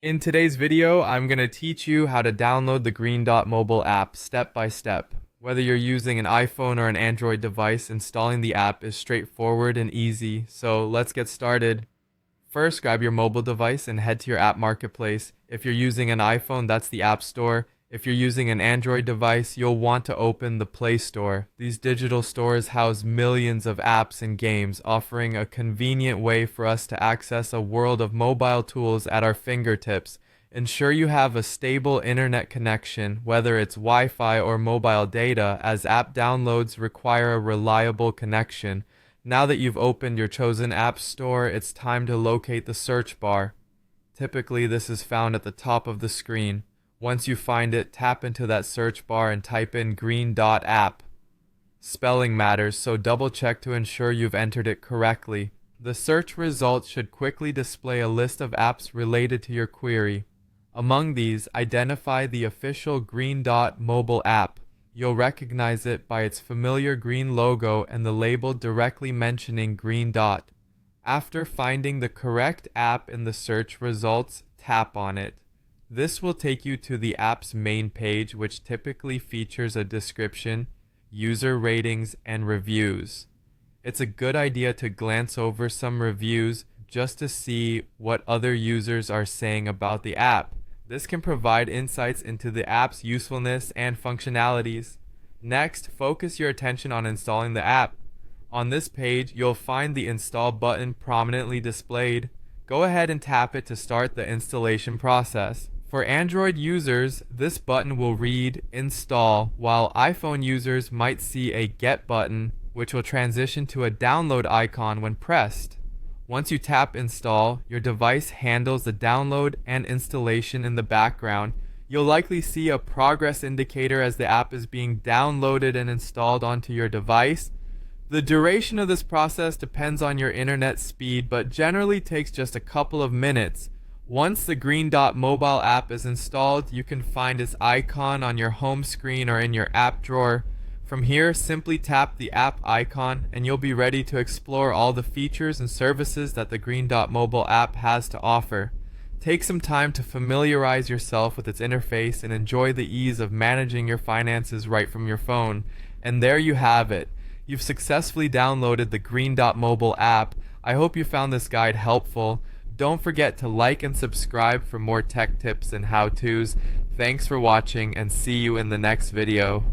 In today's video, I'm going to teach you how to download the Green Dot mobile app step by step. Whether you're using an iPhone or an Android device, installing the app is straightforward and easy, so let's get started. First, grab your mobile device and head to your app marketplace. If you're using an iPhone, that's the App Store. If you're using an Android device, you'll want to open the Play Store. These digital stores house millions of apps and games, offering a convenient way for us to access a world of mobile tools at our fingertips. Ensure you have a stable internet connection, whether it's Wi-Fi or mobile data, as app downloads require a reliable connection. Now that you've opened your chosen app store, it's time to locate the search bar. Typically, this is found at the top of the screen. Once you find it, tap into that search bar and type in Green Dot app. Spelling matters, so double check to ensure you've entered it correctly. The search results should quickly display a list of apps related to your query. Among these, identify the official Green Dot mobile app. You'll recognize it by its familiar green logo and the label directly mentioning Green Dot. After finding the correct app in the search results, tap on it. This will take you to the app's main page, which typically features a description, user ratings, and reviews. It's a good idea to glance over some reviews just to see what other users are saying about the app. This can provide insights into the app's usefulness and functionalities. Next, focus your attention on installing the app. On this page, you'll find the install button prominently displayed. Go ahead and tap it to start the installation process. For Android users, this button will read Install, while iPhone users might see a Get button, which will transition to a download icon when pressed. Once you tap Install, your device handles the download and installation in the background. You'll likely see a progress indicator as the app is being downloaded and installed onto your device. The duration of this process depends on your internet speed, but generally takes just a couple of minutes. Once the Green Dot mobile app is installed, you can find its icon on your home screen or in your app drawer. From here, simply tap the app icon and you'll be ready to explore all the features and services that the Green Dot mobile app has to offer. Take some time to familiarize yourself with its interface and enjoy the ease of managing your finances right from your phone. And there you have it. You've successfully downloaded the Green Dot mobile app. I hope you found this guide helpful. Don't forget to like and subscribe for more tech tips and how-tos. Thanks for watching and see you in the next video.